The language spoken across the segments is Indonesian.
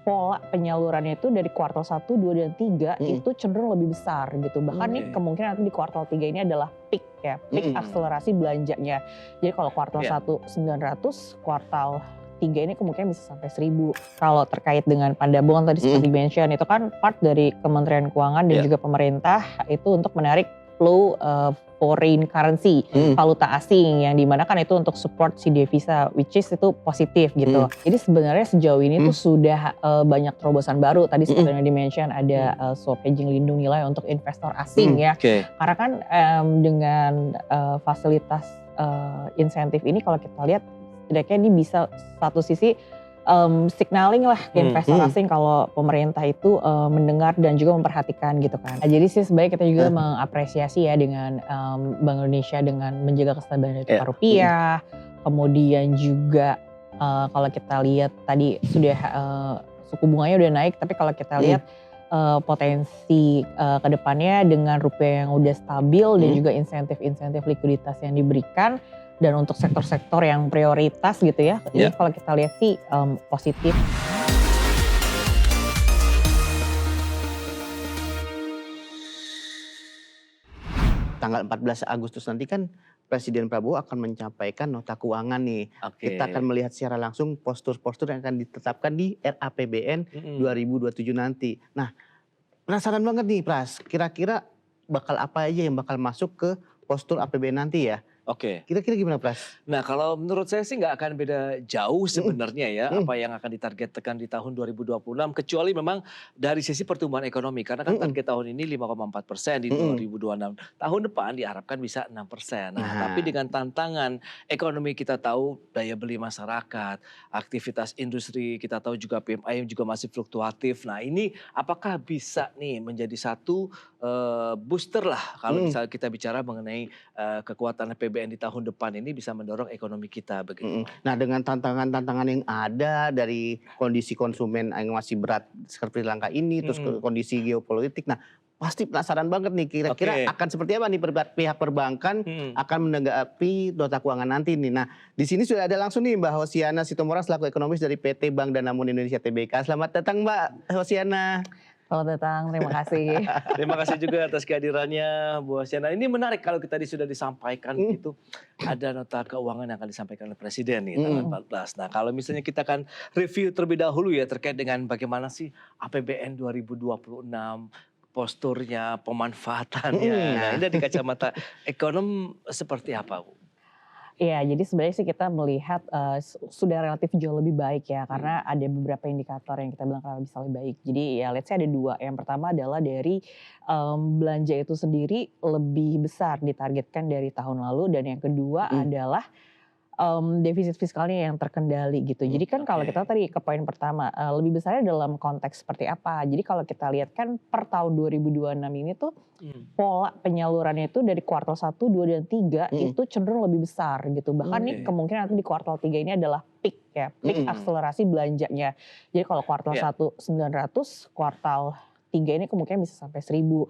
pola penyalurannya itu dari kuartal 1, 2, dan 3 itu cenderung lebih besar gitu. Bahkan nih kemungkinan nanti di kuartal 3 ini adalah peak ya, peak akselerasi belanjanya. Jadi kalau kuartal 1 900, kuartal 3 ini kemungkinan bisa sampai 1000. Kalau terkait dengan pandabungan tadi seperti mention itu kan part dari Kementerian Keuangan dan juga pemerintah itu untuk menarik flow foreign currency, valuta asing yang dimana kan itu untuk support si devisa which is itu positif gitu. Jadi sebenarnya sejauh ini tuh sudah banyak terobosan baru. Tadi seperti yang di-mention ada swap hedging lindung nilai untuk investor asing ya. Karena kan dengan fasilitas insentif ini kalau kita lihat setidaknya ini bisa satu sisi signaling lah ke investor asing kalau pemerintah itu mendengar dan juga memperhatikan gitu kan. Nah, jadi sih sebaiknya kita juga mengapresiasi ya dengan Bank Indonesia dengan menjaga kestabilan nilai tukar rupiah. Kemudian juga kalau kita lihat tadi sudah suku bunganya udah naik, tapi kalau kita lihat potensi kedepannya dengan rupiah yang udah stabil dan juga insentif-insentif likuiditas yang diberikan dan untuk sektor-sektor yang prioritas gitu ya. Jadi kalau kita lihat sih positif. Tanggal 14 Agustus nanti kan Presiden Prabowo akan menyampaikan nota keuangan nih. Kita akan melihat secara langsung postur-postur yang akan ditetapkan di RAPBN 2027 nanti. Nah, penasaran banget nih Pras, kira-kira bakal apa aja yang bakal masuk ke postur APBN nanti ya? Kira-kira gimana Pras? Nah kalau menurut saya sih nggak akan beda jauh sebenarnya ya apa yang akan ditargetkan di tahun 2026 kecuali memang dari sisi pertumbuhan ekonomi karena kan target tahun ini 5,4% di 2026. Tahun depan diharapkan bisa 6%. Nah tapi dengan tantangan ekonomi kita tahu daya beli masyarakat, aktivitas industri kita tahu juga PMI juga masih fluktuatif. Nah ini apakah bisa nih menjadi satu booster lah kalau misalnya kita bicara mengenai kekuatan APBN di tahun depan ini bisa mendorong ekonomi kita begitu. Nah dengan tantangan-tantangan yang ada dari kondisi konsumen yang masih berat seperti langkah ini, terus kondisi geopolitik, nah pasti penasaran banget nih kira-kira akan seperti apa nih pihak perbankan akan menanggapi nota keuangan nanti nih. Nah di sini sudah ada langsung nih Mbak Hosiana Sitomorang selaku ekonomis dari PT Bank Danamon Indonesia Tbk. Selamat datang Mbak Hosiana. Selamat datang, terima kasih. Terima kasih juga atas kehadirannya Bu Hosiana. Ini menarik kalau kita sudah disampaikan gitu. Ada nota keuangan yang akan disampaikan oleh Presiden nih tanggal 14. Nah kalau misalnya kita akan review terlebih dahulu ya terkait dengan bagaimana sih APBN 2026, posturnya, pemanfaatannya. Nah ini dari kacamata ekonom seperti apa Bu? Iya, jadi sebenarnya sih kita melihat sudah relatif jauh lebih baik ya, karena ada beberapa indikator yang kita bilang bisa lebih baik. Jadi ya let's say ada dua. Yang pertama adalah dari belanja itu sendiri lebih besar ditargetkan dari tahun lalu, dan yang kedua adalah defisit fiskalnya yang terkendali gitu. Jadi kan kalau kita tadi ke poin pertama, lebih besarnya dalam konteks seperti apa. Jadi kalau kita lihat kan per tahun 2026 ini tuh pola penyalurannya itu dari kuartal 1, 2, dan 3 itu cenderung lebih besar gitu. Bahkan nih kemungkinan nanti di kuartal 3 ini adalah peak ya, peak akselerasi belanjanya. Jadi kalau kuartal 1 900, kuartal 3 ini kemungkinan bisa sampai 1000.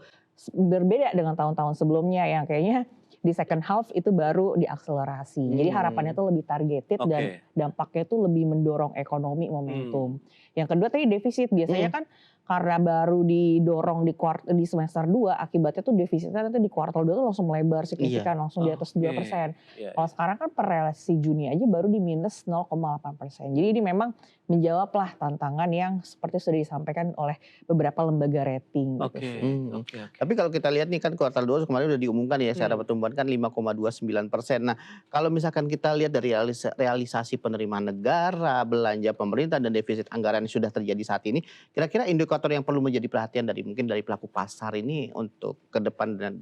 Berbeda dengan tahun-tahun sebelumnya yang kayaknya di second half itu baru diakselerasi. Jadi harapannya tuh lebih targeted dan dampaknya tuh lebih mendorong ekonomi momentum. Yang kedua tadi defisit, biasanya kan karena baru didorong di semester 2, akibatnya tuh defisitnya nanti di kuartal 2 tuh langsung melebar signifikan, langsung di atas 2%. Kalau sekarang kan per relasi Juni aja baru di minus 0,8%. Jadi ini memang menjawablah tantangan yang seperti sudah disampaikan oleh beberapa lembaga rating. Tapi kalau kita lihat nih kan kuartal 2 kemarin udah diumumkan ya secara pertumbuhan kan 5,29%. Nah kalau misalkan kita lihat dari realisasi penerimaan negara, belanja pemerintah dan defisit anggaran yang sudah terjadi saat ini, kira-kira indikator yang perlu menjadi perhatian dari mungkin dari pelaku pasar ini untuk ke depan dan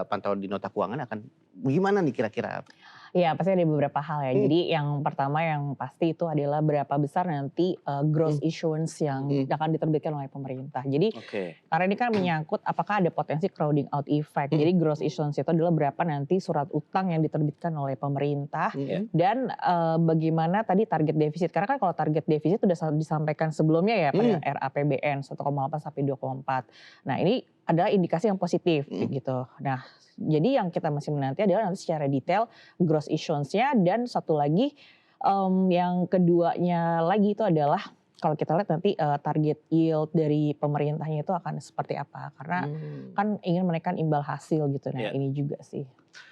pantauan di nota keuangan akan gimana nih kira-kira? Iya, pasti ada beberapa hal ya. Jadi yang pertama yang pasti itu adalah berapa besar nanti gross issuance yang akan diterbitkan oleh pemerintah. Jadi karena ini kan menyangkut apakah ada potensi crowding out effect. Jadi gross issuance itu adalah berapa nanti surat utang yang diterbitkan oleh pemerintah dan bagaimana tadi target defisit. Karena kan kalau target defisit sudah disampaikan sebelumnya ya pada RAPBN 1,8 sampai 2,4. Nah ini adalah indikasi yang positif gitu. Nah jadi yang kita masih menanti adalah nanti secara detail gross issuance-nya, dan satu lagi yang keduanya lagi itu adalah kalau kita lihat nanti target yield dari pemerintahnya itu akan seperti apa. Karena kan ingin menaikkan imbal hasil gitu. Nah ini juga sih.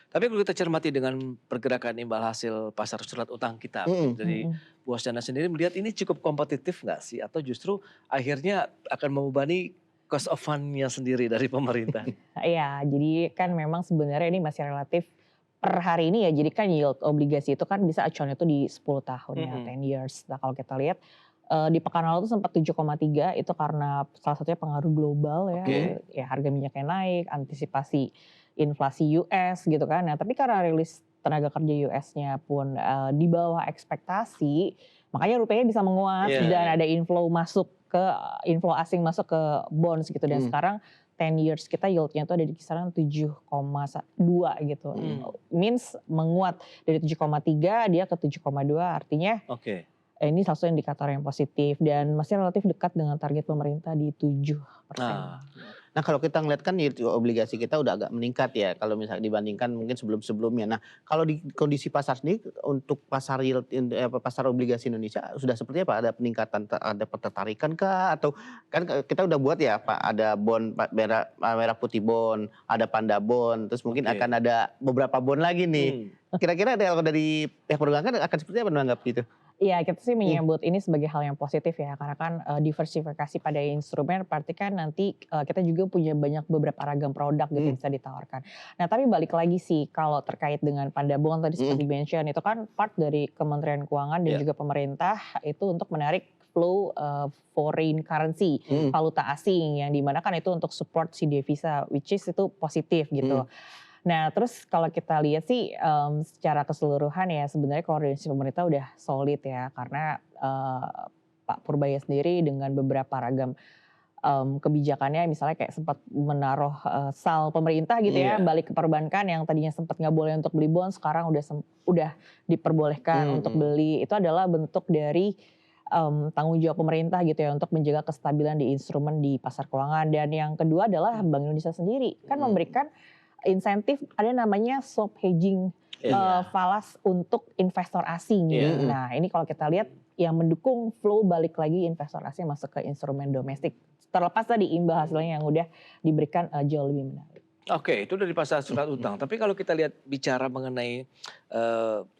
Tapi kalau kita cermati dengan pergerakan imbal hasil pasar surat utang kita dari Buasjana sendiri melihat ini cukup kompetitif nggak sih? Atau justru akhirnya akan membebani cost of fund-nya sendiri dari pemerintah? Iya, jadi kan memang sebenarnya ini masih relatif per hari ini ya. Jadi kan yield obligasi itu kan bisa acuannya itu di 10 tahun ya, 10 years. Nah kalau kita lihat di pekan lalu tuh sempat 7,3 itu karena salah satunya pengaruh global ya. Ya harga minyaknya naik, antisipasi inflasi US gitu kan. Nah tapi karena rilis tenaga kerja US-nya pun di bawah ekspektasi, makanya rupiahnya bisa menguat dan ada inflow asing masuk ke bonds gitu. Dan sekarang 10 years kita yieldnya tuh ada di kisaran 7,2 gitu. Means menguat dari 7,3 dia ke 7,2 artinya ini salah satu indikator yang positif dan masih relatif dekat dengan target pemerintah di 7%. Nah kalau kita ngeliat kan yield obligasi kita udah agak meningkat ya kalau misalnya dibandingkan mungkin sebelum-sebelumnya. Nah kalau di kondisi pasar sendiri untuk pasar yield pasar obligasi Indonesia sudah seperti apa? Ada peningkatan, ada ketertarikan kah? Atau kan kita udah buat ya Pak, ada bond merah putih bond, ada panda bond, terus mungkin akan ada beberapa bond lagi nih. Kira-kira kalau dari pihak perbankan akan seperti apa menanggapi itu? Iya, kita sih menyebut ini sebagai hal yang positif ya, karena kan diversifikasi pada instrumen, berarti kan nanti kita juga punya beberapa ragam produk gitu yang bisa ditawarkan. Nah tapi balik lagi sih, kalau terkait dengan Panda Bond tadi seperti mention, itu kan part dari Kementerian Keuangan dan juga pemerintah itu untuk menarik flow foreign currency, valuta asing, yang dimana kan itu untuk support si devisa, which is itu positif gitu. Nah terus kalau kita lihat sih secara keseluruhan ya sebenarnya koordinasi pemerintah udah solid ya, karena Pak Purbaya sendiri dengan beberapa ragam kebijakannya misalnya kayak sempat menaruh sal pemerintah gitu ya, balik ke perbankan yang tadinya sempat nggak boleh untuk beli bond sekarang udah diperbolehkan untuk beli. Itu adalah bentuk dari tanggung jawab pemerintah gitu ya untuk menjaga kestabilan di instrumen di pasar keuangan. Dan yang kedua adalah Bank Indonesia sendiri kan memberikan insentif, ada namanya swap hedging falas untuk investor asing. Nah ini kalau kita lihat yang mendukung flow balik lagi investor asing masuk ke instrumen domestik. Terlepas tadi imbal hasilnya yang udah diberikan jauh lebih menarik. Itu dari pasar surat utang. Tapi kalau kita lihat bicara mengenai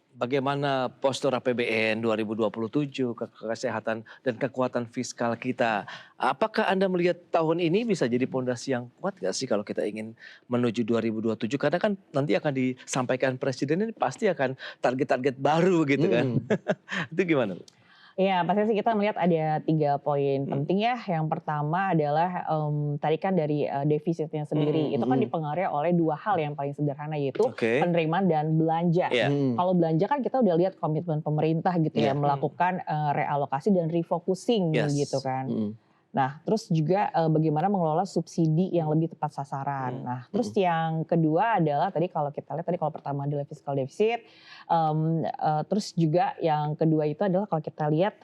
bagaimana postur APBN 2027, kesehatan dan kekuatan fiskal kita. Apakah Anda melihat tahun ini bisa jadi pondasi yang kuat gak sih kalau kita ingin menuju 2027? Karena kan nanti akan disampaikan Presiden ini pasti akan target-target baru gitu kan. Itu gimana Bu? Iya, pasti sih kita melihat ada 3 poin penting ya. Yang pertama adalah tadi kan dari defisitnya sendiri. Itu kan dipengaruhi oleh 2 hal yang paling sederhana, yaitu penerimaan dan belanja. Kalau belanja kan kita udah lihat komitmen pemerintah gitu ya, melakukan realokasi dan refocusing gitu kan. Nah terus juga bagaimana mengelola subsidi yang lebih tepat sasaran. Nah terus yang kedua adalah tadi kalau kita lihat, tadi kalau pertama adalah fiscal deficit, terus juga yang kedua itu adalah kalau kita lihat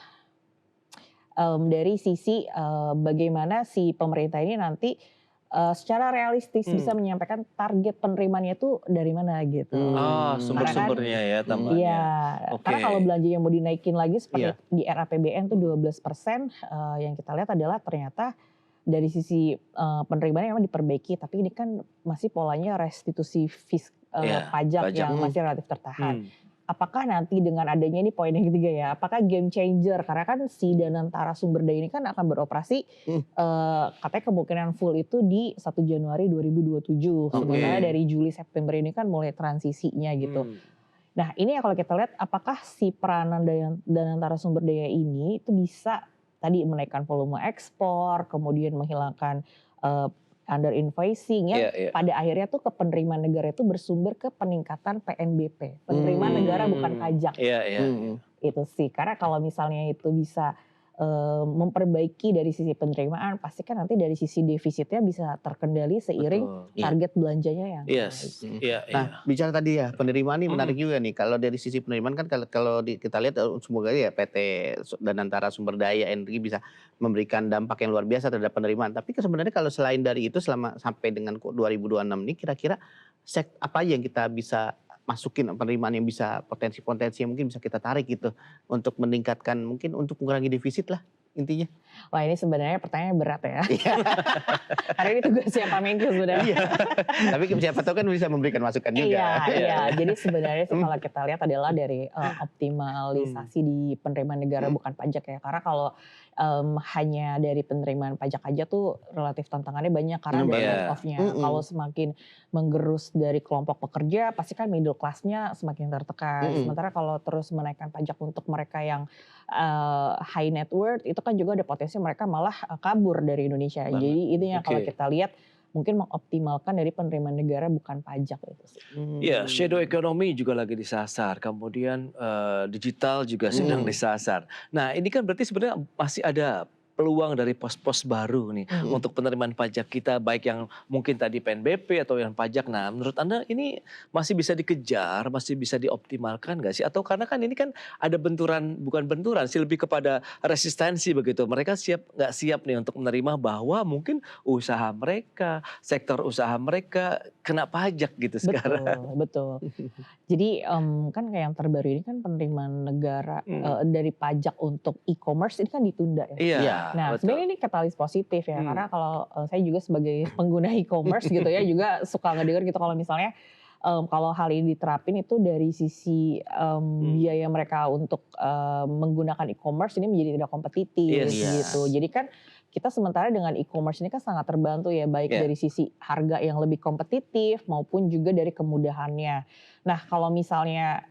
dari sisi bagaimana si pemerintah ini nanti secara realistis bisa menyampaikan target penerimaannya itu dari mana gitu. Sumber-sumbernya ya tambahnya. Iya, karena kalau belanja yang mau dinaikin lagi seperti di RAPBN tuh 12%, yang kita lihat adalah ternyata dari sisi penerimaannya memang diperbaiki, tapi ini kan masih polanya restitusi pajak yang masih relatif tertahan. Apakah nanti dengan adanya ini poin yang ketiga ya, apakah game changer, karena kan si Danantara Sumber Daya ini kan akan beroperasi katanya kemungkinan full itu di 1 Januari 2027. Sementara dari Juli September ini kan mulai transisinya gitu. Nah ini ya kalau kita lihat apakah si peranan Danantara Sumber Daya ini itu bisa tadi menaikkan volume ekspor, kemudian menghilangkan under invoicing ya, pada akhirnya tuh ke penerimaan negara itu bersumber ke peningkatan PNBP, penerimaan negara bukan pajak. Itu sih, karena kalau misalnya itu bisa memperbaiki dari sisi penerimaan, pasti kan nanti dari sisi defisitnya bisa terkendali seiring target belanjanya yang Nah bicara tadi ya penerimaan ini menarik juga nih. Kalau dari sisi penerimaan kan kalau kita lihat semoga ya PT Danantara Sumber Daya Energi bisa memberikan dampak yang luar biasa terhadap penerimaan. Tapi sebenarnya kalau selain dari itu selama sampai dengan 2026 ini kira-kira apa aja yang kita bisa masukin penerimaan yang bisa potensi yang mungkin bisa kita tarik gitu untuk meningkatkan mungkin untuk mengurangi defisit lah. intinya? Wah ini sebenarnya pertanyaan berat ya. Iya. Karena ini tugasnya Pak Menkyu sebenarnya. Iya. Tapi siapa tahu kan bisa memberikan masukan juga. Iya. Jadi sebenarnya sih kalau kita lihat adalah dari optimalisasi di penerimaan negara bukan pajak ya. Karena kalau hanya dari penerimaan pajak aja tuh relatif tantangannya banyak karena ada trade-off-nya. Kalau semakin menggerus dari kelompok pekerja, pasti kan middle class-nya semakin tertekan. Sementara kalau terus menaikkan pajak untuk mereka yang high net worth, itu kan juga ada potensi mereka malah kabur dari Indonesia. Jadi intinya kalau kita lihat mungkin mengoptimalkan dari penerimaan negara bukan pajak itu sih. Iya, shadow economy juga lagi disasar, kemudian digital juga sedang disasar. Nah ini kan berarti sebenarnya masih ada peluang dari pos-pos baru nih untuk penerimaan pajak kita, baik yang mungkin tadi PNBP atau yang pajak. Nah menurut Anda ini masih bisa dikejar, masih bisa dioptimalkan nggak sih? Atau karena kan ini kan ada benturan, bukan benturan sih, lebih kepada resistensi begitu. Mereka nggak siap nih untuk menerima bahwa mungkin usaha mereka, sektor usaha mereka kena pajak gitu sekarang. Betul. Jadi kan kayak yang terbaru ini kan penerimaan negara dari pajak untuk e-commerce ini kan ditunda ya. Iya. Nah sebenarnya ini katalis positif ya, karena kalau saya juga sebagai pengguna e-commerce gitu ya juga suka ngedenger gitu kalau misalnya kalau hal ini diterapin itu dari sisi biaya mereka untuk menggunakan e-commerce ini menjadi tidak kompetitif gitu. Jadi kan kita sementara dengan e-commerce ini kan sangat terbantu ya, baik dari sisi harga yang lebih kompetitif maupun juga dari kemudahannya. Nah kalau misalnya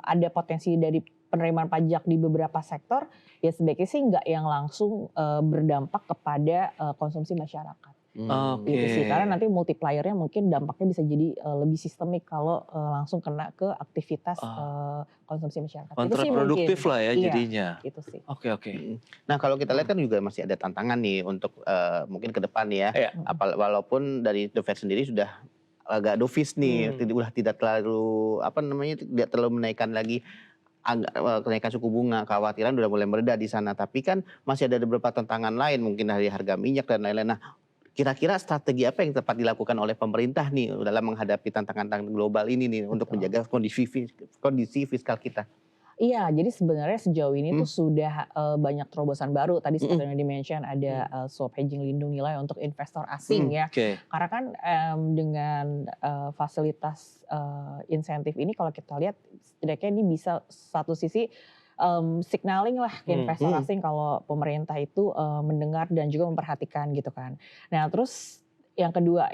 ada potensi dari penerimaan pajak di beberapa sektor, ya sebaiknya sih nggak yang langsung berdampak kepada konsumsi masyarakat. Gitu sih, karena nanti multipliernya mungkin dampaknya bisa jadi lebih sistemik kalau langsung kena ke aktivitas konsumsi masyarakat. Kontraproduktif lah ya jadinya. Iya, itu sih. Oke. Nah kalau kita lihat kan juga masih ada tantangan nih untuk mungkin ke depan ya. Walaupun dari The Fed sendiri sudah agak dovish nih, udah tidak terlalu tidak terlalu menaikkan lagi kenaikan suku bunga, kekhawatiran udah mulai mereda di sana. Tapi kan masih ada beberapa tantangan lain, mungkin dari harga minyak dan lain-lain. Nah, kira-kira strategi apa yang tepat dilakukan oleh pemerintah nih dalam menghadapi tantangan global ini nih untuk menjaga kondisi fiskal kita? Iya, jadi sebenarnya sejauh ini tuh sudah banyak terobosan baru. Tadi seperti yang di-mention ada swap hedging lindung nilai untuk investor asing ya. Karena kan dengan fasilitas insentif ini kalau kita lihat setidaknya ini bisa satu sisi signaling lah ke investor asing kalau pemerintah itu mendengar dan juga memperhatikan gitu kan. Nah terus yang kedua,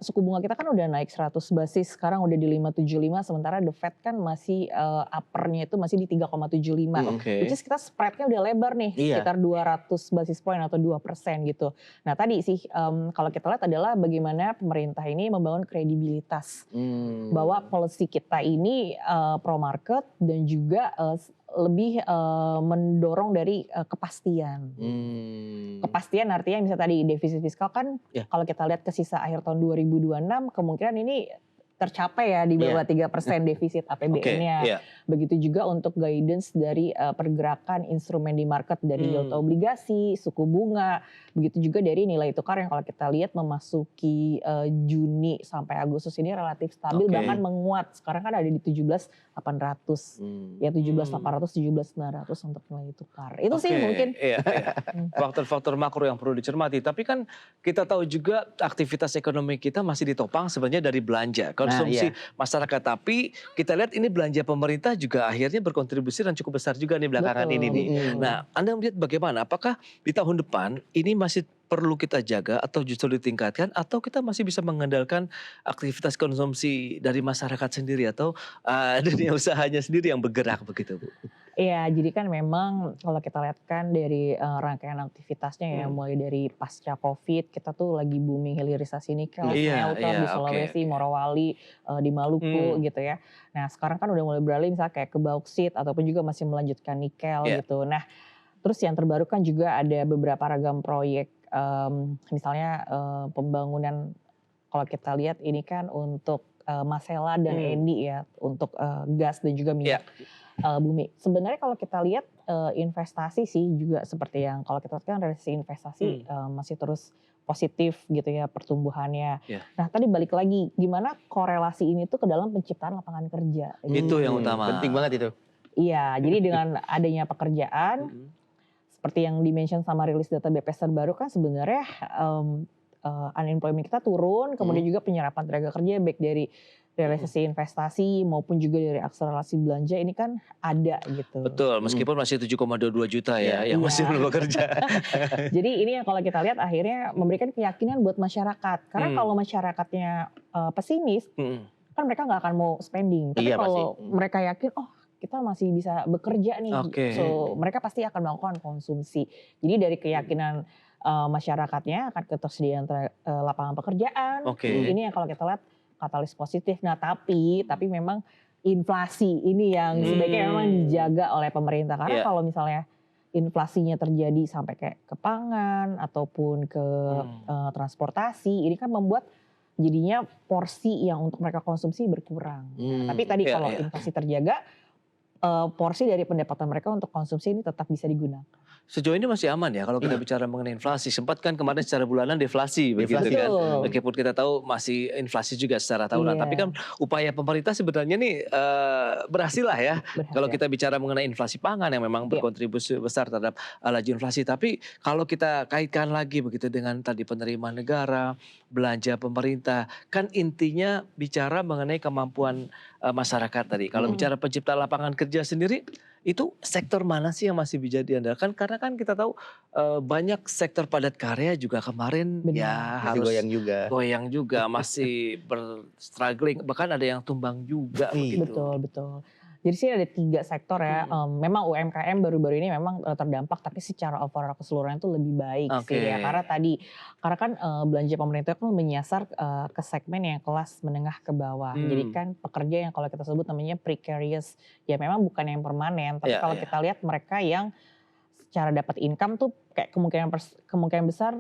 suku bunga kita kan udah naik 100 basis, sekarang udah di 5,75, sementara The Fed kan masih uppernya itu masih di 3,75. Which is kita spreadnya udah lebar nih, sekitar 200 basis point atau 2% gitu. Nah tadi sih kalau kita lihat adalah bagaimana pemerintah ini membangun kredibilitas bahwa policy kita ini pro market dan juga lebih mendorong dari kepastian. Kepastian artinya misalnya tadi defisit fiskal kan kalau kita lihat ke sisa akhir tahun 2026 kemungkinan ini tercapai ya di bawah 3% defisit APBN-nya. Begitu juga untuk guidance dari pergerakan instrumen di market dari yield obligasi, suku bunga, begitu juga dari nilai tukar yang kalau kita lihat memasuki Juni sampai Agustus ini relatif stabil bahkan menguat. Sekarang kan ada di 17.800. Ya 17.800, 17.900 untuk nilai tukar. Itu sih mungkin faktor-faktor makro yang perlu dicermati. Tapi kan kita tahu juga aktivitas ekonomi kita masih ditopang sebenarnya dari belanja, konsumsi masyarakat. Tapi kita lihat ini belanja pemerintah juga akhirnya berkontribusi dan cukup besar juga nih belakangan ini nih. Nah, Anda melihat bagaimana? Apakah di tahun depan ini masih perlu kita jaga atau justru ditingkatkan, atau kita masih bisa mengandalkan aktivitas konsumsi dari masyarakat sendiri atau dunia usahanya sendiri yang bergerak begitu, Bu? Iya, jadi kan memang kalau kita lihat kan dari rangkaian aktivitasnya ya, mulai dari pasca COVID, kita tuh lagi booming hilirisasi nikel, smelter di Sulawesi, Morowali, di Maluku gitu ya. Nah sekarang kan udah mulai beralih misalnya kayak ke bauksit ataupun juga masih melanjutkan nikel gitu. Nah terus yang terbaru kan juga ada beberapa ragam proyek, misalnya pembangunan kalau kita lihat ini kan untuk Masela dan Endi ya, untuk gas dan juga minyak bumi. Sebenarnya kalau kita lihat investasi sih juga seperti yang kalau kita lihat kan dari sisi investasi masih terus positif gitu ya pertumbuhannya. Nah tadi balik lagi gimana korelasi ini tuh ke dalam penciptaan lapangan kerja. Itu yang utama. Penting banget itu. Iya, jadi dengan adanya pekerjaan seperti yang dimention sama rilis data BPS terbaru kan sebenarnya unemployment kita turun, kemudian juga penyerapan tenaga kerja baik dari realisasi investasi maupun juga dari akselerasi belanja ini kan ada gitu. Betul, meskipun masih 7,22 juta ya yang masih belum bekerja. Jadi ini yang kalau kita lihat akhirnya memberikan keyakinan buat masyarakat. Karena kalau masyarakatnya pesimis, kan mereka nggak akan mau spending. Tapi kalau mereka yakin, oh kita masih bisa bekerja nih, so mereka pasti akan melakukan konsumsi. Jadi dari keyakinan masyarakatnya akan ketersediaan lapangan pekerjaan. Ini yang kalau kita lihat katalis positif. Nah tapi memang inflasi ini yang sebaiknya memang dijaga oleh pemerintah. Karena kalau misalnya inflasinya terjadi sampai kayak ke pangan ataupun ke transportasi, ini kan membuat jadinya porsi yang untuk mereka konsumsi berkurang. Tapi tadi kalau inflasi terjaga, porsi dari pendapatan mereka untuk konsumsi ini tetap bisa digunakan. Sejauh ini masih aman ya kalau kita bicara mengenai inflasi. Sempat kan kemarin secara bulanan deflasi begitu kan. Meskipun kita tahu masih inflasi juga secara tahunan. Tapi kan upaya pemerintah sebenarnya nih berhasil lah ya. Kalau kita bicara mengenai inflasi pangan yang memang berkontribusi besar terhadap laju inflasi. Tapi kalau kita kaitkan lagi begitu dengan tadi penerimaan negara, belanja pemerintah. Kan intinya bicara mengenai kemampuan masyarakat tadi. Kalau bicara pencipta lapangan kerja sendiri, itu sektor mana sih yang masih bisa diandalkan? Karena kan kita tahu banyak sektor padat karya juga kemarin ya harus goyang juga masih struggling, bahkan ada yang tumbang juga begitu. Betul. Jadi sih ada 3 sektor ya. Memang UMKM baru-baru ini memang terdampak, tapi secara overall keseluruhan itu lebih baik sih ya. Karena kan belanja pemerintah kan menyasar ke segmen yang kelas menengah ke bawah. Jadi kan pekerja yang kalau kita sebut namanya precarious, ya memang bukan yang permanen. Tapi kalau kita lihat mereka yang secara dapat income tuh kayak kemungkinan besar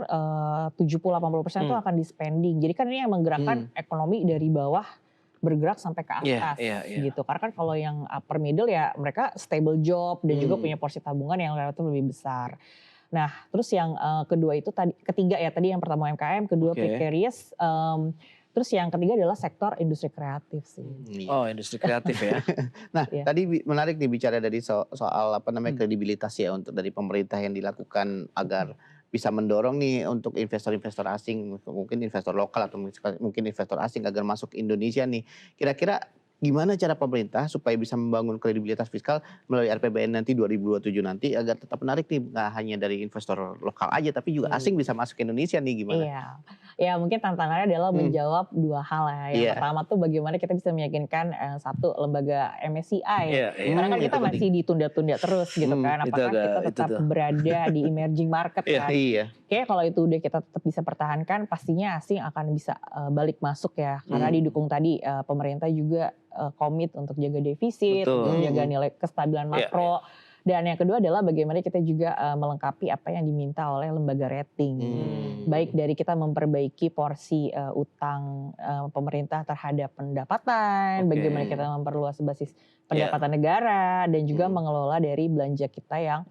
70-80% itu akan di spending. Jadi kan ini yang menggerakkan ekonomi dari bawah bergerak sampai ke atas gitu. Karena kan kalau yang upper middle ya mereka stable job dan juga punya porsi tabungan yang relatif lebih besar. Nah terus yang kedua itu ketiga ya tadi yang pertama UMKM, kedua precarious, terus yang ketiga adalah sektor industri kreatif sih. Oh industri kreatif ya. Nah tadi menarik nih bicara dari soal kredibilitas ya untuk dari pemerintah yang dilakukan agar bisa mendorong nih untuk investor-investor asing, mungkin investor lokal atau mungkin investor asing agar masuk ke Indonesia nih. Kira-kira gimana cara pemerintah supaya bisa membangun kredibilitas fiskal melalui RPBN nanti 2027 nanti agar tetap menarik nih, nggak hanya dari investor lokal aja tapi juga asing bisa masuk ke Indonesia nih, gimana? Ya mungkin tantangannya adalah menjawab 2 hal ya. Yang pertama tuh bagaimana kita bisa meyakinkan satu lembaga MSCI. Karena kan kita masih ditunda-tunda terus gitu kan. Apakah kita tetap berada di emerging market kan. Kayaknya kalau itu udah kita tetap bisa pertahankan, pastinya asing akan bisa balik masuk ya. Karena didukung tadi pemerintah juga komit untuk jaga defisit, untuk jaga nilai kestabilan makro. Dan yang kedua adalah bagaimana kita juga melengkapi apa yang diminta oleh lembaga rating. Baik dari kita memperbaiki porsi utang pemerintah terhadap pendapatan, bagaimana kita memperluas basis pendapatan negara, dan juga mengelola dari belanja kita yang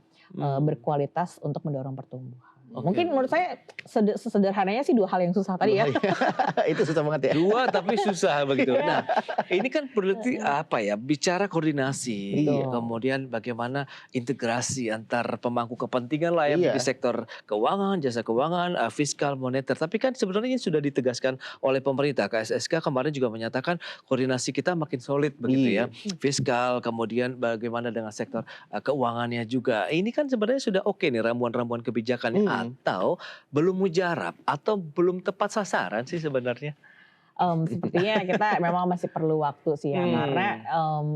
berkualitas untuk mendorong pertumbuhan. Mungkin menurut saya sesederhananya sih 2 hal yang susah tadi ya. Itu susah banget ya. 2 tapi susah begitu. Nah ini kan berarti apa ya, bicara koordinasi, kemudian bagaimana integrasi antar pemangku kepentingan lah ya di sektor keuangan, jasa keuangan, fiskal, moneter. Tapi kan sebenarnya ini sudah ditegaskan oleh pemerintah. KSSK kemarin juga menyatakan koordinasi kita makin solid begitu ya. Fiskal, kemudian bagaimana dengan sektor keuangannya juga. Ini kan sebenarnya sudah oke nih ramuan-ramuan kebijakannya. Atau belum mujarab atau belum tepat sasaran sih sebenarnya? Sepertinya kita memang masih perlu waktu sih ya. Karena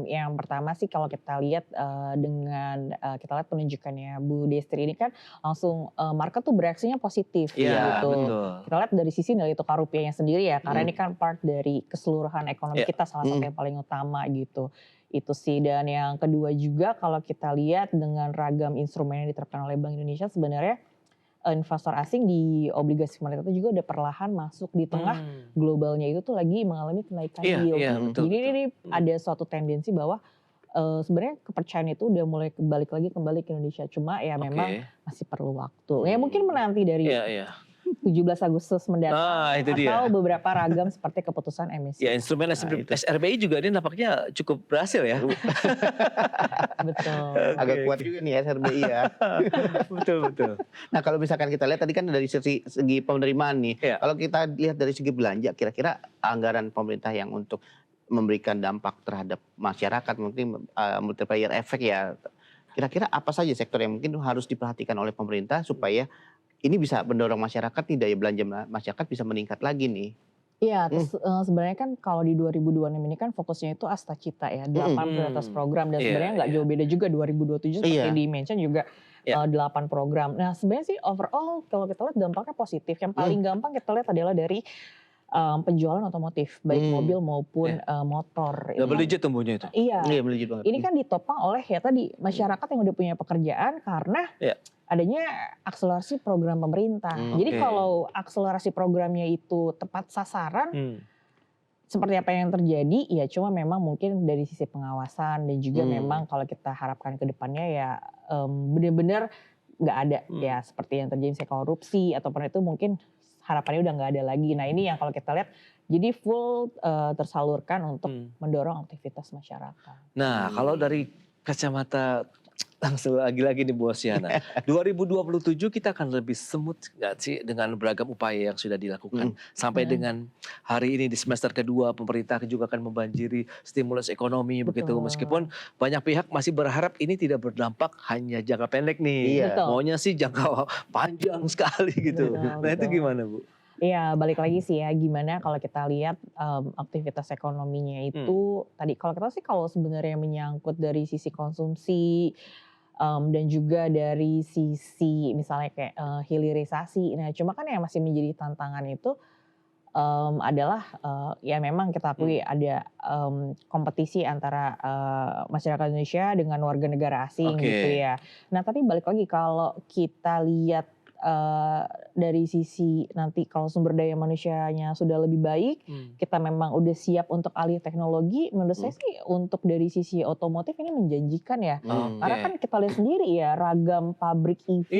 yang pertama sih kalau kita lihat dengan kita lihat penunjukannya Bu Destri ini kan langsung market tuh bereaksinya positif gitu. Betul. Kita lihat dari sisi nilai tukar rupiahnya sendiri ya. Karena ini kan part dari keseluruhan ekonomi kita, salah satu yang paling utama gitu. Itu sih. Dan yang kedua juga kalau kita lihat dengan ragam instrumen yang diterapkan oleh Bank Indonesia, sebenarnya investor asing di obligasi pemerintah itu juga udah perlahan masuk di tengah globalnya itu tuh lagi mengalami kenaikan yield. Jadi ini ada suatu tendensi bahwa sebenarnya kepercayaan itu udah mulai kembali ke Indonesia. Cuma ya memang masih perlu waktu. Ya mungkin menanti dari 17 Agustus mendatang Nah, itu atau dia. beberapa ragam seperti keputusan emisi. Ya, instrumen SRBI juga ini nampaknya cukup berhasil ya. Betul. Agak Oke, kuat oke. juga nih SRBI ya. Betul. Nah kalau misalkan kita lihat tadi kan dari segi penerimaan nih. Iya. Kalau kita lihat dari segi belanja, kira-kira anggaran pemerintah yang untuk memberikan dampak terhadap masyarakat, mungkin multiplier effect ya. Kira-kira apa saja sektor yang mungkin harus diperhatikan oleh pemerintah supaya ini bisa mendorong masyarakat nih, daya belanja masyarakat bisa meningkat lagi nih. Iya, terus sebenarnya kan kalau di 2026 ini kan fokusnya itu Asta Cita ya, 8 prioritas program dan Iya, sebenarnya nggak jauh beda juga 2027 seperti Iya. di-mention juga Iya. 8 program. Nah sebenarnya sih overall kalau kita lihat dampaknya positif. Yang paling gampang kita lihat adalah dari penjualan otomotif, baik mobil maupun motor. Ini Double kan- digit tumbuhnya itu. Iya, Iya melejit banget. ini kan ditopang oleh ya tadi masyarakat yang udah punya pekerjaan karena Iya. adanya akselerasi program pemerintah. Jadi Oke. kalau akselerasi programnya itu tepat sasaran, seperti apa yang terjadi ya cuma memang mungkin dari sisi pengawasan dan juga memang kalau kita harapkan ke depannya ya benar-benar nggak ada ya seperti yang terjadi misalnya korupsi ataupun itu mungkin harapannya udah nggak ada lagi. Nah ini yang kalau kita lihat jadi full tersalurkan untuk mendorong aktivitas masyarakat. Nah, kalau dari kacamata langsung lagi-lagi nih Bu Osyana, 2027 kita akan lebih smooth nggak sih dengan beragam upaya yang sudah dilakukan sampai dengan hari ini di semester kedua pemerintah juga akan membanjiri stimulus ekonomi begitu, meskipun banyak pihak masih berharap ini tidak berdampak hanya jangka pendek nih, Iya. maunya sih jangka panjang sekali gitu. Betul, Nah itu betul. gimana Bu? Iya balik lagi sih ya gimana kalau kita lihat aktivitas ekonominya itu tadi kalau kita sih kalau sebenarnya menyangkut dari sisi konsumsi dan juga dari sisi misalnya kayak hilirisasi. Nah cuma kan yang masih menjadi tantangan itu adalah ya memang kita akui ada kompetisi antara masyarakat Indonesia dengan warga negara asing gitu ya. Nah tapi balik lagi kalau kita lihat dari sisi nanti kalau sumber daya manusianya sudah lebih baik, kita memang udah siap untuk alih teknologi, menurut saya sih untuk dari sisi otomotif ini menjanjikan ya. Karena kan kita lihat sendiri ya ragam pabrik EV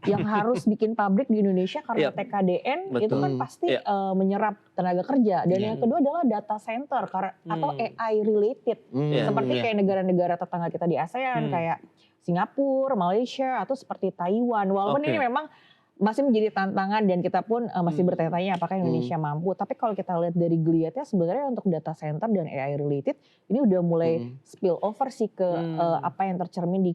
yang harus bikin pabrik di Indonesia karena TKDN itu kan pasti menyerap tenaga kerja. Dan yang kedua adalah data center atau AI related. Seperti kayak negara-negara tetangga kita di ASEAN kayak Singapura, Malaysia, atau seperti Taiwan. Walaupun ini memang masih menjadi tantangan dan kita pun masih bertanya-tanya apakah Indonesia mampu. Tapi kalau kita lihat dari geliatnya sebenarnya untuk data center dan AI related ini udah mulai spill over sih ke apa yang tercermin di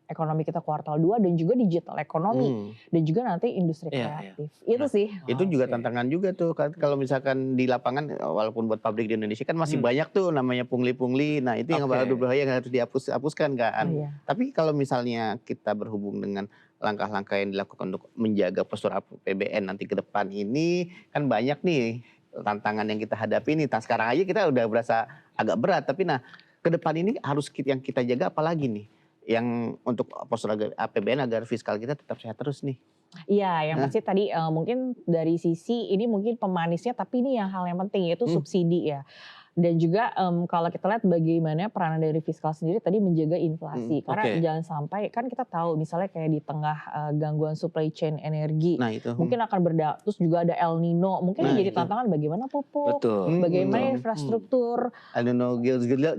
ekonomi kita kuartal 2 dan juga digital ekonomi dan juga nanti industri kreatif. Itu sih. Itu juga tantangan juga tuh kan kalau misalkan di lapangan walaupun buat pabrik di Indonesia kan masih banyak tuh namanya pungli-pungli. Nah, itu yang berbahaya yang harus dihapuskan kan. Tapi kalau misalnya kita berhubung dengan langkah-langkah yang dilakukan untuk menjaga postur APBN nanti ke depan ini kan banyak nih tantangan yang kita hadapi nih. Sekarang aja kita udah berasa agak berat tapi nah ke depan ini harus yang kita jaga apalagi nih? Yang untuk postur APBN agar fiskal kita tetap sehat terus nih. Iya, yang pasti tadi mungkin dari sisi ini mungkin pemanisnya, tapi ini yang hal yang penting yaitu subsidi ya. Dan juga kalau kita lihat bagaimana peranan dari fiskal sendiri tadi menjaga inflasi. Karena jangan sampai, kan kita tahu misalnya kayak di tengah gangguan supply chain energi. Nah itu. Mungkin akan terus juga ada El Nino. Mungkin jadi tantangan bagaimana pupuk, bagaimana infrastruktur. El Nino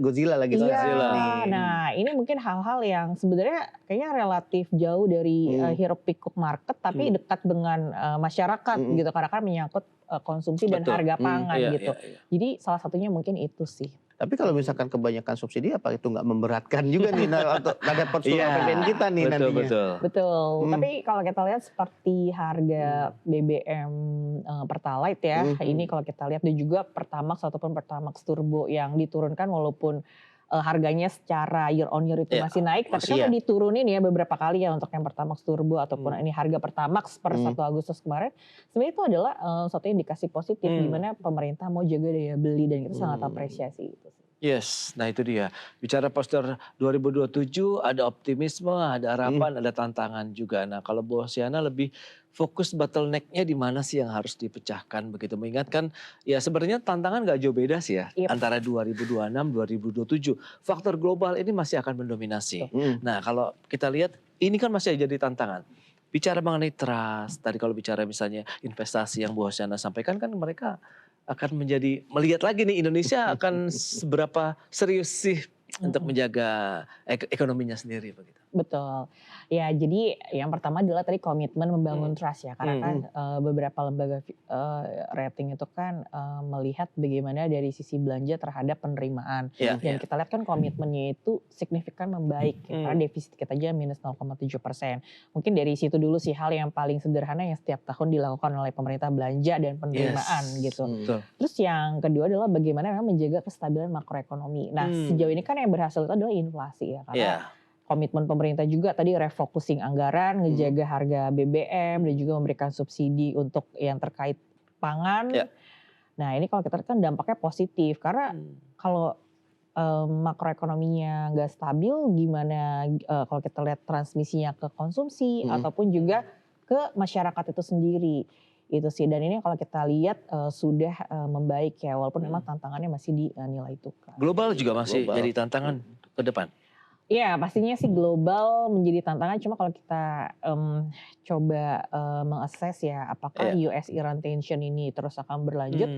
Godzilla lagi. Iya, nah ini mungkin hal-hal yang sebenarnya kayaknya relatif jauh dari hiruk pikuk market. Tapi dekat dengan masyarakat gitu. Karena kan menyangkut konsumsi dan harga pangan gitu. Jadi salah satunya mungkin itu sih. Tapi kalau misalkan kebanyakan subsidi apa itu nggak memberatkan juga nih untuk ada postur APBN kita nih nantinya. Betul. Tapi kalau kita lihat seperti harga BBM Pertalite ya, ini kalau kita lihat dan juga Pertamax ataupun Pertamax Turbo yang diturunkan walaupun harganya secara year on year itu masih naik, tapi kan diturunin ya beberapa kali ya untuk yang Pertamax Turbo ataupun ini harga Pertamax per 1 Agustus kemarin. Sebenarnya itu adalah suatu indikasi positif di mana pemerintah mau jaga daya beli dan kita sangat apresiasi itu. Yes, nah itu dia. Bicara postur 2027 ada optimisme, ada harapan, ada tantangan juga. Nah kalau Bu Osyana lebih fokus bottleneck-nya di mana sih yang harus dipecahkan begitu. Mengingatkan ya sebenarnya tantangan gak jauh beda sih ya. Antara 2026, 2027. Faktor global ini masih akan mendominasi. Nah kalau kita lihat ini kan masih jadi tantangan. bicara mengenai trust, tadi kalau bicara misalnya investasi yang Bu Hosiana sampaikan kan mereka akan melihat lagi nih Indonesia akan seberapa serius sih untuk menjaga ekonominya sendiri begitu. Betul. Ya, jadi yang pertama adalah tadi komitmen membangun trust ya. Karena kan beberapa lembaga rating itu kan melihat bagaimana dari sisi belanja terhadap penerimaan. Dan kita lihat kan komitmennya itu signifikan membaik. Karena defisit kita aja minus 0,7%. Mungkin dari situ dulu sih hal yang paling sederhana yang setiap tahun dilakukan oleh pemerintah belanja dan penerimaan gitu. Terus yang kedua adalah bagaimana memang menjaga kestabilan makroekonomi. Nah sejauh ini kan yang berhasil itu adalah inflasi ya. Karena komitmen pemerintah juga tadi refocusing anggaran, ngejaga harga BBM dan juga memberikan subsidi untuk yang terkait pangan. Nah ini kalau kita lihat kan dampaknya positif karena kalau makroekonominya nggak stabil, gimana kalau kita lihat transmisinya ke konsumsi ataupun juga ke masyarakat itu sendiri. Itu sih, dan ini kalau kita lihat sudah membaik ya, walaupun memang tantangannya masih di nilai tukar. Global juga masih jadi tantangan ke depan. Iya, pastinya sih global menjadi tantangan. Cuma kalau kita coba mengakses ya, apakah US-Iran tension ini terus akan berlanjut.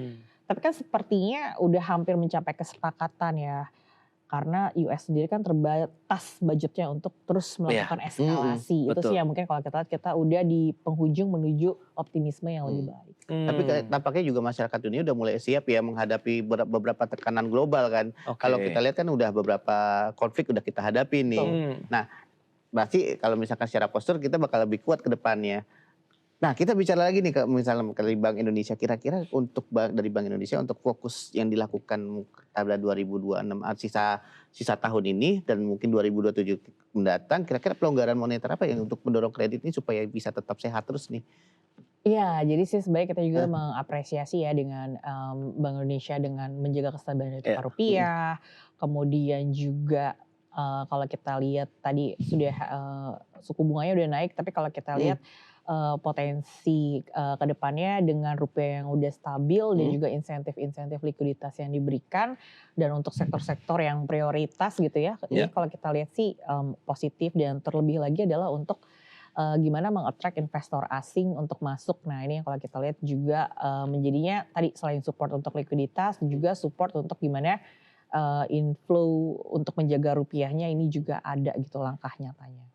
Tapi kan sepertinya udah hampir mencapai kesepakatan ya. Karena US sendiri kan terbatas budgetnya untuk terus melakukan eskalasi. Itu sih yang mungkin kalau kita udah di penghujung menuju optimisme yang lebih baik. Tapi tampaknya juga masyarakat dunia udah mulai siap ya menghadapi beberapa tekanan global kan. Kalau kita lihat kan udah beberapa konflik udah kita hadapi nih. Nah berarti kalau misalkan secara postur kita bakal lebih kuat ke depannya. Nah kita bicara lagi nih misalnya dari Bank Indonesia, kira-kira untuk dari Bank Indonesia untuk fokus yang dilakukan pada 2026 sisa tahun ini dan mungkin 2027 mendatang, kira-kira pelonggaran moneter apa yang untuk mendorong kredit ini supaya bisa tetap sehat terus nih? Iya, jadi sih sebenarnya kita juga mengapresiasi ya dengan Bank Indonesia dengan menjaga kestabilan nilai tukar rupiah, kemudian juga kalau kita lihat tadi sudah suku bunganya udah naik, tapi kalau kita lihat potensi ke depannya dengan rupiah yang udah stabil dan juga insentif-insentif likuiditas yang diberikan dan untuk sektor-sektor yang prioritas gitu ya. Ini kalau kita lihat sih positif dan terlebih lagi adalah untuk gimana meng-attract investor asing untuk masuk. Nah ini yang kalau kita lihat juga menjadinya tadi selain support untuk likuiditas juga support untuk gimana inflow untuk menjaga rupiahnya ini juga ada gitu langkah nyatanya.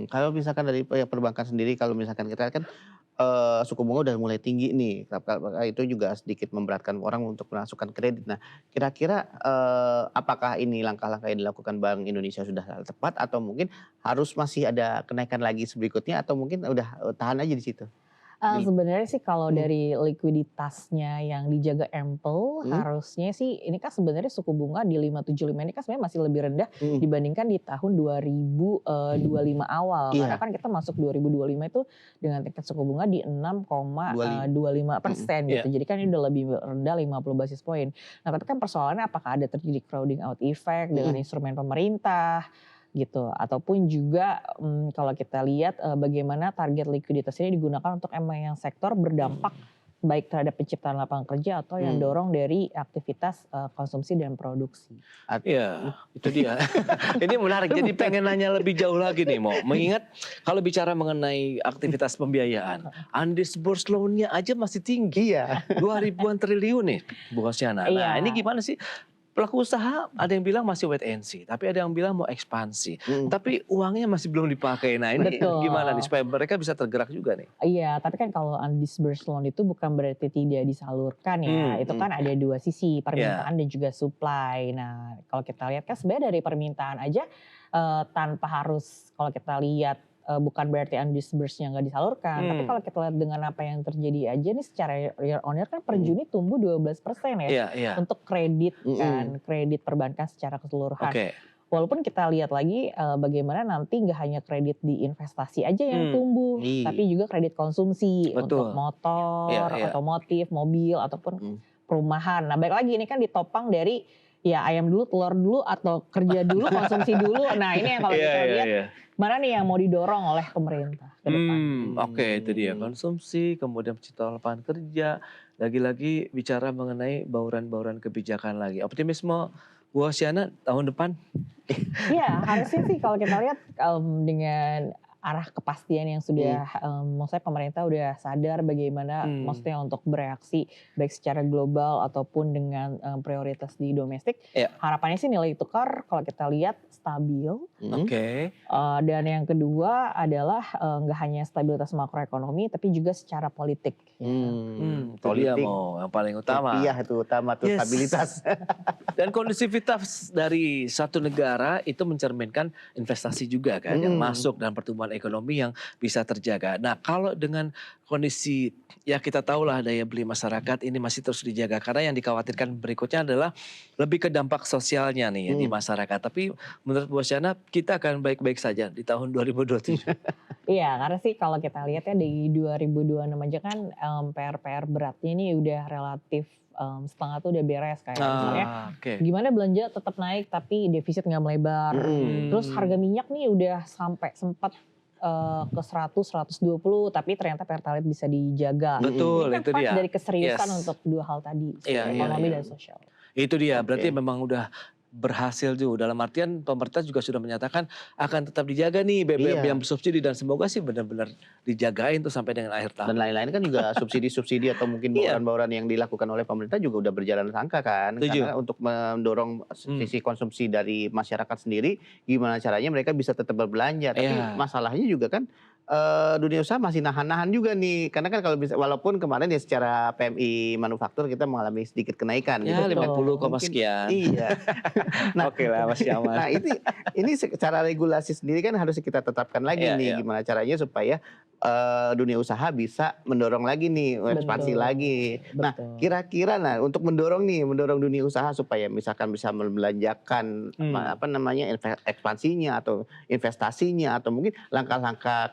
Kalau misalkan dari perbankan sendiri, kalau misalkan kita kan suku bunga udah mulai tinggi nih, itu juga sedikit memberatkan orang untuk memasukkan kredit. Nah kira-kira apakah ini langkah-langkah yang dilakukan Bank Indonesia sudah tepat atau mungkin harus masih ada kenaikan lagi berikutnya atau mungkin udah tahan aja di situ? Sebenarnya sih kalau dari likuiditasnya yang dijaga ample, harusnya sih ini kan sebenarnya suku bunga di 575 ini kan sebenarnya masih lebih rendah dibandingkan di tahun 2025 awal. Karena kan kita masuk 2025 itu dengan tingkat suku bunga di 6,25% gitu. Jadi kan ini udah lebih rendah 50 basis point. Nah tapi kan persoalannya apakah ada terjadi crowding out effect dengan instrumen pemerintah gitu, ataupun juga kalau kita lihat bagaimana target likuiditas ini digunakan untuk emang yang sektor berdampak baik terhadap penciptaan lapangan kerja atau yang dorong dari aktivitas konsumsi dan produksi. Iya, itu dia. Ini menarik. Jadi pengen nanya lebih jauh lagi nih, Mo. Mengingat kalau bicara mengenai aktivitas pembiayaan, undisbursed loan-nya aja masih tinggi. 2.000-an triliun nih, Bu Hosiana. Nah, ini gimana sih? Pelaku usaha ada yang bilang masih wait and see, tapi ada yang bilang mau ekspansi. Tapi uangnya masih belum dipakai. Nah ini gimana nih supaya mereka bisa tergerak juga nih? Iya, tapi kan kalau undisbursed loan itu bukan berarti tidak disalurkan ya. Itu kan ada dua sisi, permintaan dan juga supply. Nah kalau kita lihat kan sebenarnya dari permintaan aja tanpa harus kalau kita lihat bukan berarti undisbursed-nya nggak disalurkan. Tapi kalau kita lihat dengan apa yang terjadi aja nih secara year on year kan per Juni tumbuh 12% ya. Untuk kredit kan, kredit perbankan secara keseluruhan. Walaupun kita lihat lagi bagaimana nanti nggak hanya kredit di investasi aja yang tumbuh. Tapi juga kredit konsumsi untuk motor, otomotif, mobil ataupun perumahan. Nah baik lagi ini kan ditopang dari ya ayam dulu, telur dulu atau kerja dulu, konsumsi dulu. Nah ini yang kalau kita lihat mana nih yang mau didorong oleh pemerintah ke depan. Itu dia konsumsi, kemudian penciptaan lapangan kerja. Lagi-lagi bicara mengenai bauran-bauran kebijakan lagi. Optimisme Bu Hosiana tahun depan? Iya harusnya sih kalau kita lihat dengan arah kepastian yang sudah maksudnya pemerintah udah sadar bagaimana maksudnya untuk bereaksi baik secara global ataupun dengan prioritas di domestik. Harapannya sih nilai tukar kalau kita lihat stabil. Dan yang kedua adalah nggak hanya stabilitas makroekonomi tapi juga secara politik. Politik yang paling utama. Rupiah itu utama tuh, stabilitas. Dan kondusivitas dari satu negara itu mencerminkan investasi juga kan yang masuk dan pertumbuhan ekonomi yang bisa terjaga. Nah, kalau dengan kondisi ya kita tahulah daya beli masyarakat ini masih terus dijaga, karena yang dikhawatirkan berikutnya adalah lebih ke dampak sosialnya nih ya di masyarakat. Tapi menurut Bu Asyana kita akan baik-baik saja di tahun 2027. Iya, karena sih kalau kita lihat ya di 2026 aja kan PR-PR beratnya ini udah relatif setengah tuh udah beres kayak misalnya gimana belanja tetap naik tapi defisit nggak melebar. Terus harga minyak nih udah sampai sempat ke 100-120 tapi ternyata pertalite bisa dijaga. Betul, ini kan itu dia. Dari keseriusan untuk dua hal tadi, ekonomi dan sosial. Itu dia, berarti memang udah berhasil juga. Dalam artian pemerintah juga sudah menyatakan akan tetap dijaga nih BBM yang bersubsidi dan semoga sih benar-benar dijagain tuh sampai dengan akhir tahun. Dan lain-lain kan juga subsidi-subsidi atau mungkin bauran-bauran yang dilakukan oleh pemerintah juga udah berjalan sangka kan. Karena untuk mendorong sisi konsumsi dari masyarakat sendiri, gimana caranya mereka bisa tetap berbelanja. Tapi masalahnya juga kan dunia usaha masih nahan-nahan juga nih. Karena kan kalau bisa, walaupun kemarin ya secara PMI manufaktur kita mengalami sedikit kenaikan. Ya 50, sekian. Iya. Nah, oke lah masih aman. Nah ini secara regulasi sendiri kan harus kita tetapkan lagi nih. Gimana caranya supaya dunia usaha bisa mendorong lagi nih, ekspansi lagi. Nah kira-kira untuk mendorong dunia usaha supaya misalkan bisa membelanjakan ekspansinya atau investasinya atau mungkin langkah-langkah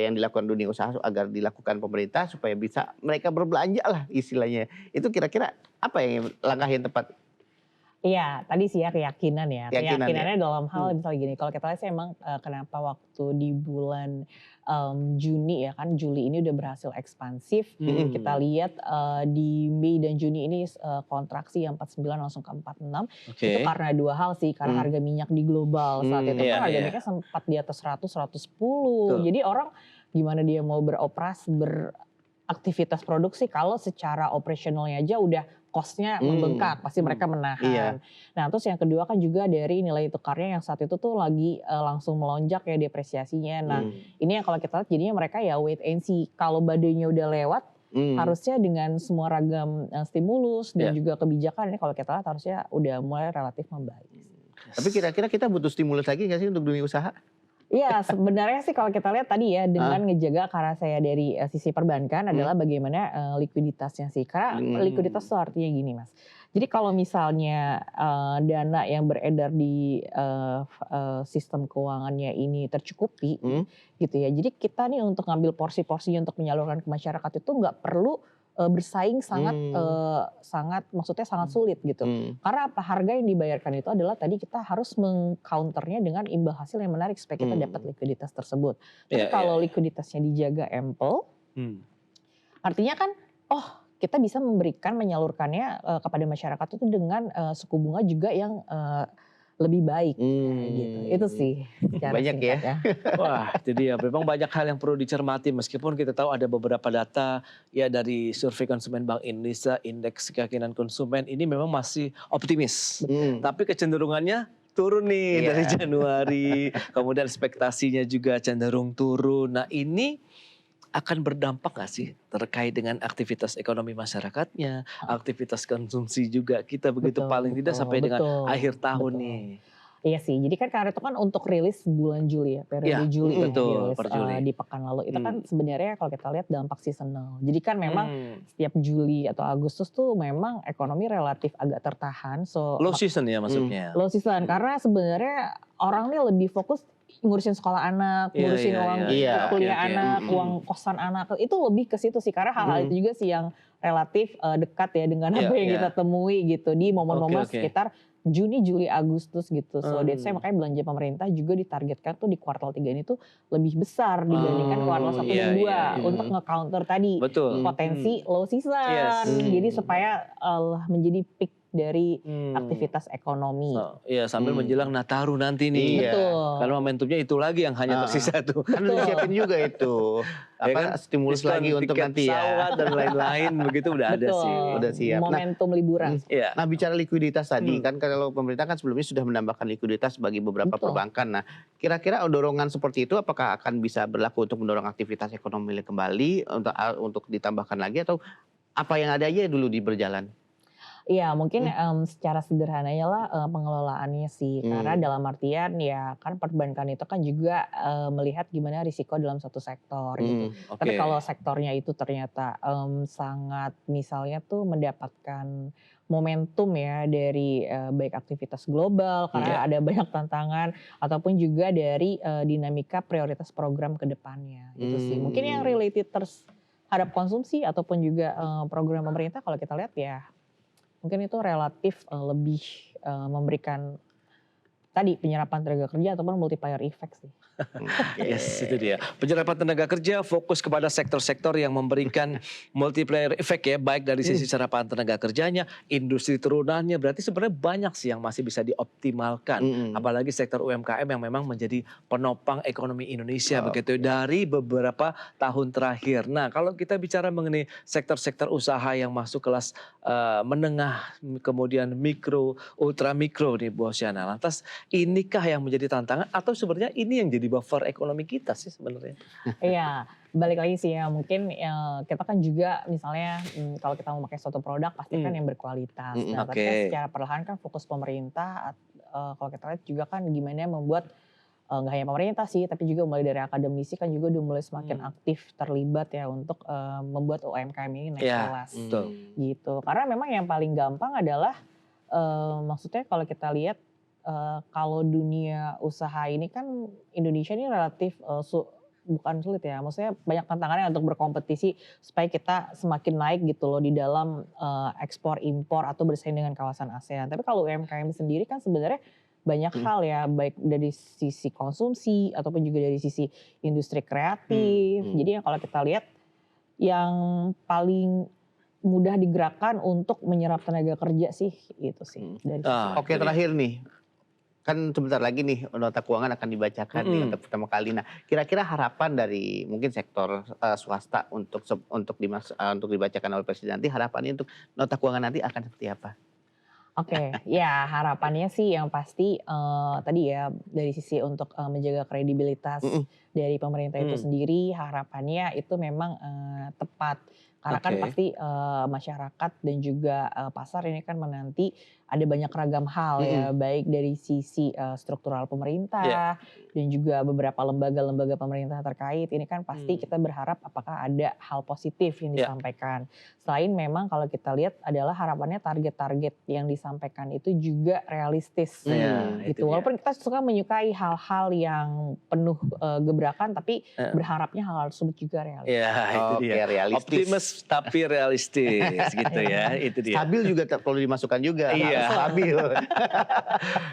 yang dilakukan dunia usaha agar dilakukan pemerintah supaya bisa mereka berbelanja lah istilahnya. Itu kira-kira apa yang langkah yang tepat? Iya, tadi sih ya keyakinan ya. Keyakinannya dalam hal misalnya gini, kalau kita lihat sih emang kenapa waktu di bulan Juni ya kan, Juli ini udah berhasil ekspansif. Kita lihat di Mei dan Juni ini kontraksi yang 49 langsung ke 46. Itu karena dua hal sih, karena harga minyak di global saat itu kan harga minyaknya sempat di atas 100, 110. Jadi orang gimana dia mau beraktivitas produksi kalau secara operasionalnya aja udah cost-nya membengkak, pasti mereka menahan. Nah terus yang kedua kan juga dari nilai tukarnya yang saat itu tuh lagi langsung melonjak ya depresiasinya. Nah ini yang kalau kita lihat jadinya mereka ya wait and see. Kalau badainya udah lewat, harusnya dengan semua ragam stimulus dan juga kebijakan ini kalau kita lihat harusnya udah mulai relatif membaik. Tapi kira-kira kita butuh stimulus lagi nggak sih untuk dunia usaha? Iya sebenarnya sih kalau kita lihat tadi ya dengan ngejaga karena saya dari sisi perbankan adalah bagaimana likuiditasnya sih. Karena likuiditas itu artinya gini Mas. Jadi kalau misalnya dana yang beredar di sistem keuangannya ini tercukupi gitu ya. Jadi kita nih untuk ngambil porsi-porsinya untuk menyalurkan ke masyarakat itu nggak perlu bersaing sangat maksudnya sangat sulit gitu. Karena apa? Harga yang dibayarkan itu adalah tadi kita harus mengcounternya dengan imbal hasil yang menarik supaya kita dapat likuiditas tersebut. Tapi kalau likuiditasnya dijaga ample, artinya kan kita bisa menyalurkannya kepada masyarakat itu dengan suku bunga juga yang lebih baik gitu. Itu sih banyak ya. Wah, jadi ya memang banyak hal yang perlu dicermati meskipun kita tahu ada beberapa data ya dari survei konsumen Bank Indonesia, indeks keyakinan konsumen ini memang masih optimis. Tapi kecenderungannya turun nih dari Januari. Kemudian ekspektasinya juga cenderung turun. Nah, ini akan berdampak nggak sih terkait dengan aktivitas ekonomi masyarakatnya, aktivitas konsumsi juga kita begitu paling tidak sampai dengan akhir tahun nih. Iya sih, jadi kan karena itu kan untuk rilis bulan Juli ya, periode Juli betul, di pekan lalu. Itu kan sebenarnya kalau kita lihat dampak seasonal. Jadi kan memang setiap Juli atau Agustus tuh memang ekonomi relatif agak tertahan. Low season ya maksudnya. Low season, karena sebenarnya orang nih lebih fokus ngurusin sekolah anak, ngurusin uang kuliah anak, uang kosan anak. Itu lebih ke situ sih, karena hal-hal itu juga sih yang relatif dekat ya dengan apa yang kita temui gitu di momen-momen sekitar Juni, Juli, Agustus gitu. So that's why makanya belanja pemerintah juga ditargetkan tuh di kuartal 3 ini tuh lebih besar dibandingkan kuartal 1 dan 2 untuk nge-counter tadi potensi low season. Jadi supaya menjadi peak dari aktivitas ekonomi. Iya, sambil menjelang Nataru nanti nih. Iya. Betul. Karena momentumnya itu lagi yang hanya tersisa tuh. Kan udah disiapin juga itu. Ya kan? Stimulus Diskon lagi untuk tiket nanti ya. pesawat dan lain-lain begitu udah ada Betul. sih. Udah siap. Momentum liburan. Iya. Nah, bicara likuiditas tadi kan kalau pemerintah kan sebelumnya sudah menambahkan likuiditas bagi beberapa Betul. perbankan. Nah, kira-kira dorongan seperti itu apakah akan bisa berlaku untuk mendorong aktivitas ekonomi kembali untuk ditambahkan lagi atau apa yang ada aja dulu berjalan? Iya, mungkin secara sederhananya lah pengelolaannya sih. Karena dalam artian ya kan perbankan itu kan juga melihat gimana risiko dalam suatu sektor gitu. Tapi kalau sektornya itu ternyata sangat misalnya tuh mendapatkan momentum ya dari baik aktivitas global karena ada banyak tantangan ataupun juga dari dinamika prioritas program ke depannya gitu sih. Mungkin yang related terhadap konsumsi ataupun juga program pemerintah kalau kita lihat ya mungkin itu relatif lebih memberikan tadi penyerapan tenaga kerja ataupun multiplier effect sih. Yes, itu dia. Penyerapan tenaga kerja fokus kepada sektor-sektor yang memberikan multiplier effect ya, baik dari sisi serapan tenaga kerjanya, industri turunannya. Berarti sebenarnya banyak sih yang masih bisa dioptimalkan. Apalagi sektor UMKM yang memang menjadi penopang ekonomi Indonesia begitu dari beberapa tahun terakhir. Nah, kalau kita bicara mengenai sektor-sektor usaha yang masuk kelas menengah, kemudian mikro, ultra mikro nih Bu Hosiana. Lantas inikah yang menjadi tantangan atau sebenarnya ini yang jadi buffer ekonomi kita sih sebenarnya? Iya, balik lagi sih ya mungkin kita kan juga misalnya kalau kita mau pakai suatu produk pasti kan yang berkualitas. Nah, tapi kan secara perlahan kan fokus pemerintah kalau kita lihat juga kan gimana membuat nggak hanya pemerintah sih, tapi juga mulai dari akademisi kan juga udah mulai semakin aktif terlibat ya untuk membuat UMKM ini naik kelas gitu. Karena memang yang paling gampang adalah maksudnya kalau kita lihat kalau dunia usaha ini kan Indonesia ini relatif bukan sulit ya, maksudnya banyak tantangannya untuk berkompetisi supaya kita semakin naik gitu loh di dalam ekspor impor atau bersaing dengan kawasan ASEAN. Tapi kalau UMKM sendiri kan sebenarnya banyak hal ya, baik dari sisi konsumsi ataupun juga dari sisi industri kreatif. Jadi kalau kita lihat yang paling mudah digerakkan untuk menyerap tenaga kerja sih itu sih. Oke, terakhir nih. Kan sebentar lagi nih nota keuangan akan dibacakan nih untuk pertama kali. Nah, kira-kira harapan dari mungkin sektor swasta untuk dibacakan oleh Presiden nanti, harapannya untuk nota keuangan nanti akan seperti apa? Oke, ya harapannya sih yang pasti tadi ya dari sisi untuk menjaga kredibilitas dari pemerintah itu sendiri, harapannya itu memang tepat. Karena kan pasti masyarakat dan juga pasar ini kan menanti ada banyak ragam hal ya, baik dari sisi struktural pemerintah dan juga beberapa lembaga-lembaga pemerintah terkait. Ini kan pasti kita berharap apakah ada hal positif yang disampaikan. Selain memang kalau kita lihat adalah harapannya target-target yang disampaikan itu juga realistis gitu. Walaupun kita suka menyukai hal-hal yang penuh gebrakan, tapi berharapnya hal tersebut juga realistis. Ya, itu dia. Realistis. Optimis tapi realistis gitu ya. Itu dia. Stabil juga perlu dimasukkan juga. Iya. Stabil.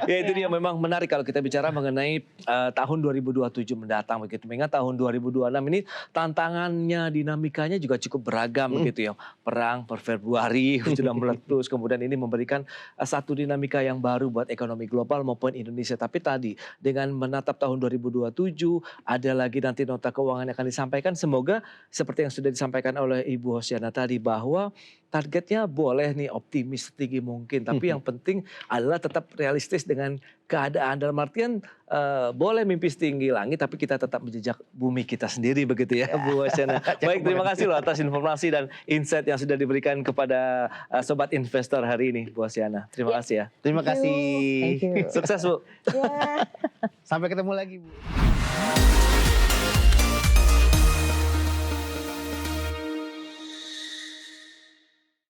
Ya itu dia, memang menarik kalau kita bicara mengenai tahun 2027 mendatang begitu. Mengingat tahun 2026 ini tantangannya, dinamikanya juga cukup beragam begitu ya. Perang per Februari sudah meletus, kemudian ini memberikan satu dinamika yang baru buat ekonomi global maupun Indonesia. Tapi tadi dengan menatap tahun 2027 ada lagi nanti nota keuangan yang akan disampaikan. Semoga seperti yang sudah disampaikan oleh Ibu Hosiana tadi bahwa targetnya boleh nih optimis setinggi mungkin, tapi yang penting adalah tetap realistis dengan keadaan. Dalam artian boleh mimpi setinggi langit, tapi kita tetap menjejak bumi kita sendiri begitu ya, Bu Hosiana. Baik, terima kasih loh atas informasi dan insight yang sudah diberikan kepada Sobat Investor hari ini, Bu Hosiana. Terima kasih ya. Terima kasih. Thank you. Sukses Bu. Sampai ketemu lagi Bu.